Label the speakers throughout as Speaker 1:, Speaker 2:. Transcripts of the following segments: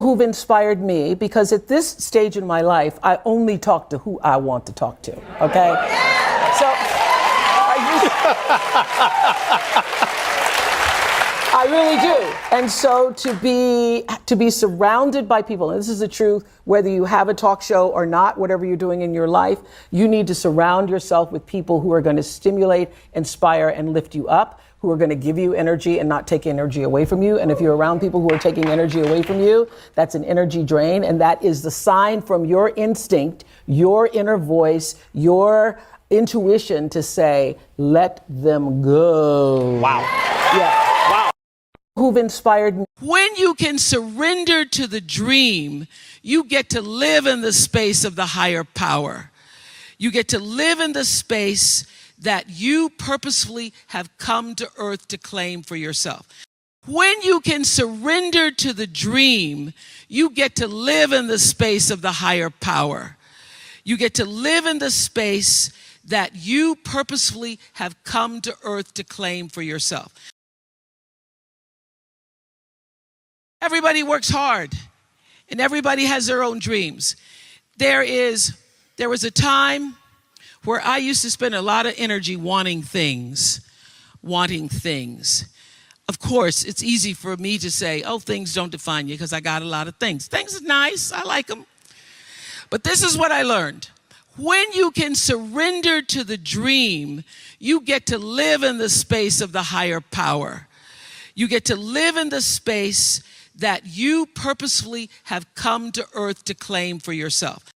Speaker 1: who've inspired me, because at this stage in my life, I only talk to who I want to talk to, okay? So, I really do. And so to be surrounded by people, and this is the truth, whether you have a talk show or not, whatever you're doing in your life, you need to surround yourself with people who are going to stimulate, inspire, and lift you up, who are going to give you energy and not take energy away from you. And if you're around people who are taking energy away from you, that's an energy drain. And that is the sign from your instinct, your inner voice, your intuition to say, let them go.
Speaker 2: Wow.
Speaker 1: Yeah.
Speaker 2: Wow.
Speaker 1: Who've inspired me.
Speaker 3: When you can surrender to the dream, you get to live in the space of the higher power. You get to live in the space that you purposefully have come to earth to claim for yourself. When you can surrender to the dream, you get to live in the space of the higher power. You get to live in the space that you purposefully have come to earth to claim for yourself. Everybody works hard, and everybody has their own dreams. There was a time where I used to spend a lot of energy wanting things. Of course, it's easy for me to say, oh, things don't define you because I got a lot of things. Things are nice, I like them. But this is what I learned. When you can surrender to the dream, you get to live in the space of the higher power. You get to live in the space that you purposefully have come to earth to claim for yourself.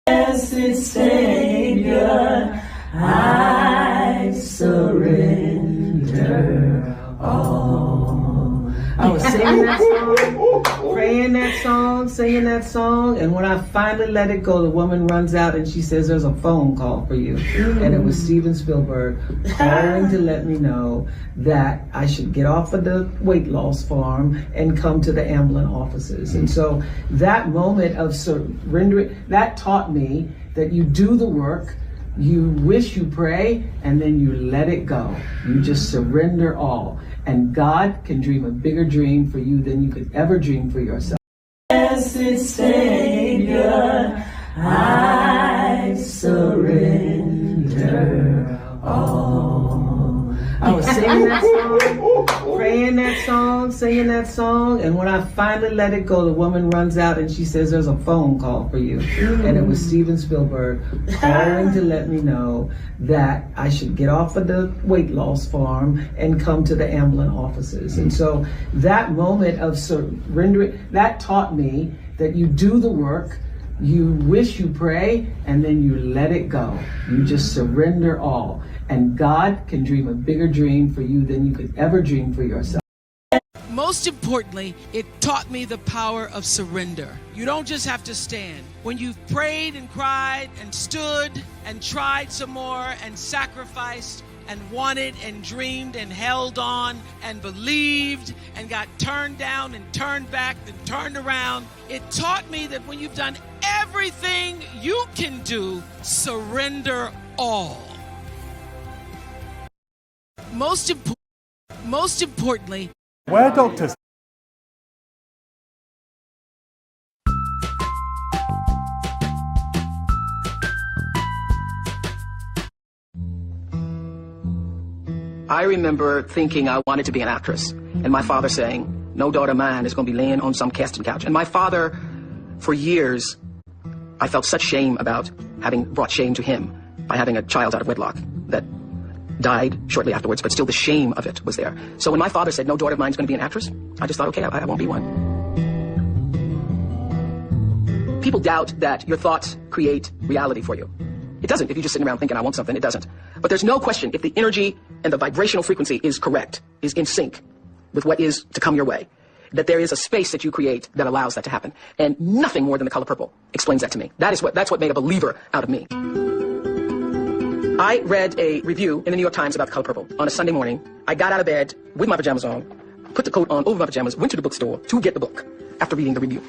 Speaker 4: Blessed Savior, I surrender all.
Speaker 1: I was singing that song, praying that song, singing that song, and when I finally let it go, the woman runs out and she says, there's a phone call for you. And it was Steven Spielberg calling to let me know that I should get off of the weight loss farm and come to the Amblin offices. And so that moment of surrendering, that taught me that you do the work, you wish, you pray, and then you let it go. You just surrender all. And God can dream a bigger dream for you than you could ever dream for yourself.
Speaker 4: Blessed Savior, I surrender all.
Speaker 1: I was singing that song, praying that song, singing that song, and when I finally let it go, the woman runs out and she says, there's a phone call for you. And it was Steven Spielberg calling to let me know that I should get off of the weight loss farm and come to the Amblin offices. And so that moment of surrendering, that taught me that you do the work, you wish, you pray, and then you let it go. You just surrender all. And God can dream a bigger dream for you than you could ever dream for yourself.
Speaker 3: Most importantly, it taught me the power of surrender. You don't just have to stand. When you've prayed and cried and stood and tried some more and sacrificed and wanted and dreamed and held on and believed and got turned down and turned back and turned around, it taught me that when you've done everything you can do, surrender all. Most importantly,
Speaker 2: Where doctors
Speaker 5: I remember thinking I wanted to be an actress, and my father saying, no daughter of mine is going to be laying on some casting couch. And my father, for years, I felt such shame about having brought shame to him by having a child out of wedlock that died shortly afterwards, but still the shame of it was there. So when my father said, no daughter of mine is going to be an actress, I just thought, okay, I won't be one. People doubt that your thoughts create reality for you. It doesn't. If you're just sitting around thinking I want something, it doesn't. But there's no question, if the energy and the vibrational frequency is correct, is in sync with what is to come your way, that there is a space that you create that allows that to happen. And nothing more than the color purple explains that to me. That's what made a believer out of me. I read a review in the New York Times about the color purple on a Sunday morning. I got out of bed with my pajamas on, put the coat on over my pajamas, went to the bookstore to get the book after reading the review.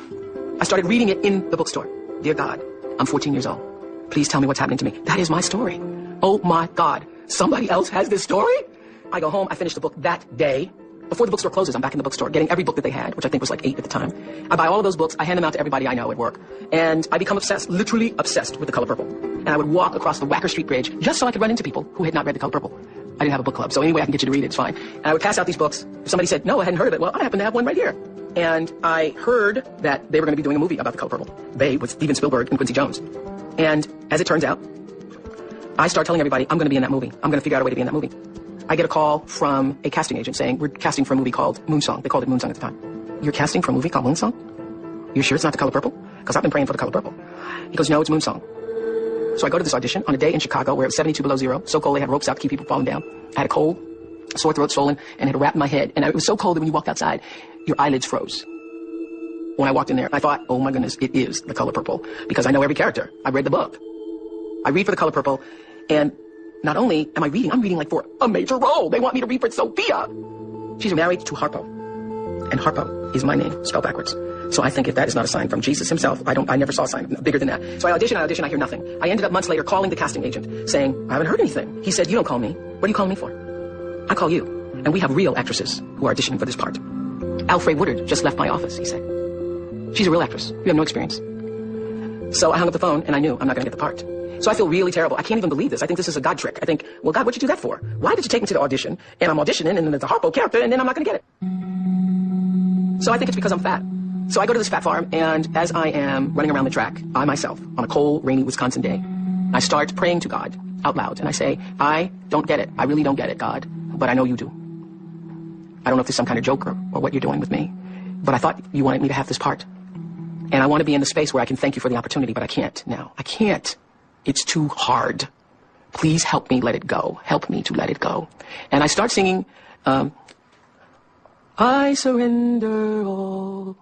Speaker 5: I started reading it in the bookstore. Dear God, I'm 14 years old. Please tell me what's happening to me. That is my story. Oh my God. Somebody else has this story? I go home, I finish the book that day. Before the bookstore closes, I'm back in the bookstore getting every book that they had, which I think was like 8 at the time. I buy all of those books, I hand them out to everybody I know at work. And I become obsessed, literally obsessed with The Color Purple. And I would walk across the Wacker Street Bridge just so I could run into people who had not read The Color Purple. I didn't have a book club, so any way I can get you to read it, it's fine. And I would pass out these books. If somebody said, no, I hadn't heard of it, well, I happen to have one right here. And I heard that they were going to be doing a movie about The Color Purple. They, with Steven Spielberg and Quincy Jones. And as it turns out, I start telling everybody, I'm going to be in that movie. I'm going to figure out a way to be in that movie. I get a call from a casting agent saying, we're casting for a movie called Moonsong. They called it Moonsong at the time. You're casting for a movie called Moonsong? You're sure it's not The Color Purple? Because I've been praying for The Color Purple. He goes, no, it's Moonsong. So I go to this audition on a day in Chicago where it was 72 below zero. So cold they had ropes out to keep people falling down. I had a cold, sore throat, swollen, and had a wrap in my head. And it was so cold that when you walked outside, your eyelids froze. When I walked in there, I thought, oh my goodness, it is The Color Purple. Because I know every character. I read the book. I read for The Color Purple, and not only am I reading, I'm reading like for a major role. They want me to read for Sophia. She's married to Harpo. And Harpo is my name, spelled backwards. So I think if that is not a sign from Jesus himself, I never saw a sign bigger than that. So I audition, I hear nothing. I ended up months later calling the casting agent, saying, I haven't heard anything. He said, you don't call me. What are you calling me for? I call you. And we have real actresses who are auditioning for this part. Alfre Woodard just left my office, he said. She's a real actress. You have no experience. So I hung up the phone and I knew I'm not going to get the part. So I feel really terrible. I can't even believe this. I think this is a God trick. I think, well, God, what'd you do that for? Why did you take me to the audition? And I'm auditioning and then it's a Harpo character and then I'm not going to get it. So I think it's because I'm fat. So I go to this fat farm, and as I am running around the track by myself on a cold, rainy Wisconsin day, I start praying to God out loud, and I say, I don't get it. I really don't get it, God, but I know you do. I don't know if there's some kind of joke or what you're doing with me, but I thought you wanted me to have this part. And I want to be in the space where I can thank you for the opportunity, but I can't now. I can't. It's too hard. Please help me let it go. Help me to let it go. And I start singing, I surrender all.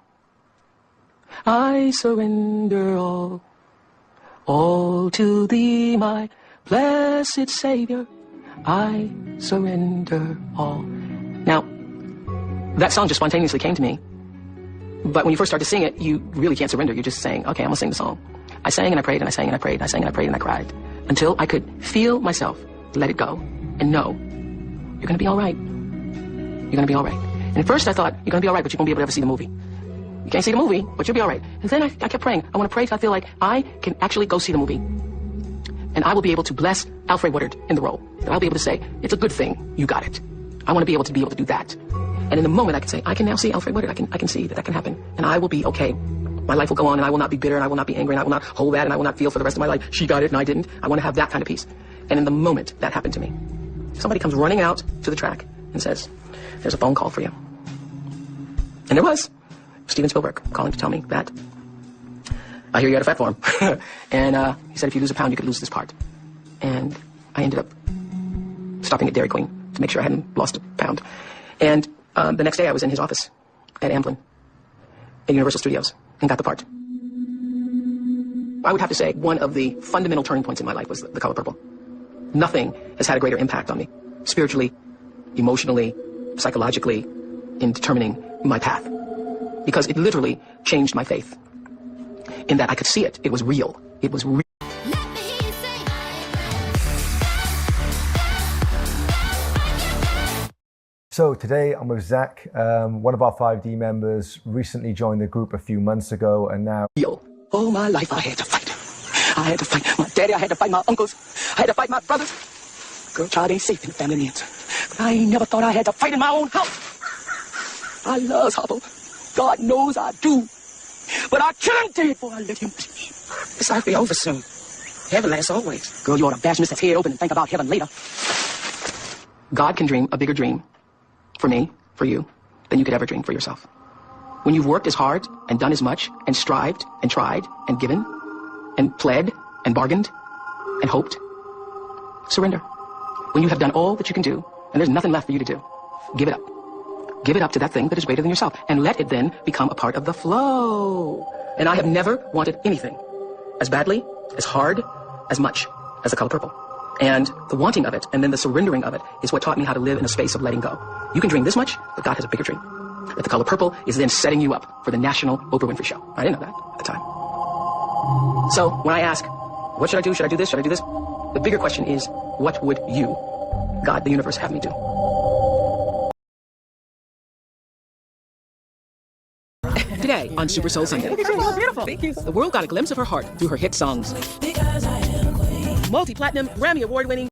Speaker 5: I surrender all to thee, my blessed Savior. I surrender all. Now, that song just spontaneously came to me. But when you first start to sing it, you really can't surrender. You're just saying, okay, I'm going to sing the song. I sang and I prayed and I sang and I prayed and I sang and I prayed and I cried until I could feel myself let it go and know you're going to be all right. You're going to be all right. And at first I thought, you're going to be all right, but you won't be able to ever see the movie. You can't see the movie, but you'll be all right. And then I kept praying. I want to pray till I feel like I can actually go see the movie. And I will be able to bless Alfre Woodard in the role. And I'll be able to say, it's a good thing, you got it. I want to be able to do that. And in the moment I can say, I can now see Alfre Woodard. I can see that can happen. And I will be okay. My life will go on, and I will not be bitter, and I will not be angry, and I will not hold that, and I will not feel for the rest of my life, she got it and I didn't. I want to have that kind of peace. And in the moment that happened to me, somebody comes running out to the track and says, there's a phone call for you. And there was. Steven Spielberg calling to tell me that I hear you at a fat farm. And he said if you lose a pound, you could lose this part. And I ended up stopping at Dairy Queen to make sure I hadn't lost a pound. And the next day I was in his office at Amblin at Universal Studios and got the part. I would have to say one of the fundamental turning points in my life was The Color Purple. Nothing has had a greater impact on me, spiritually, emotionally, psychologically, in determining my path. Because it literally changed my faith. In that I could see it. It was real. It was real.
Speaker 2: So today I'm with Zach, one of our 5D members, recently joined the group a few months ago, and now...
Speaker 5: All my life I had to fight. I had to fight my daddy, I had to fight my uncles, I had to fight my brothers. Girl, child ain't safe in the family names. But I ain't never thought I had to fight in my own house. I love Harpo. God knows I do. But I kill him dead before I let him live.
Speaker 6: This life be over soon. Heaven lasts always.
Speaker 5: Girl, you ought to bash Mr. Head open and think about heaven later. God can dream a bigger dream for me, for you, than you could ever dream for yourself. When you've worked as hard and done as much and strived and tried and given and pled and bargained and hoped, surrender. When you have done all that you can do and there's nothing left for you to do, give it up. Give it up to that thing that is greater than yourself and let it then become a part of the flow. And I have never wanted anything as badly, as hard, as much as The Color Purple. And the wanting of it and then the surrendering of it is what taught me how to live in a space of letting go. You can dream this much, but God has a bigger dream. That the color purple is then setting you up for the national Oprah Winfrey Show. I didn't know that at the time. So when I ask, what should I do? Should I do this? Should I do this? The bigger question is, what would you, God, the universe, have me do? Today on Super Soul Sunday. You look beautiful. Thank you. The world got a glimpse of her heart through her hit songs. Multi-platinum, Grammy award-winning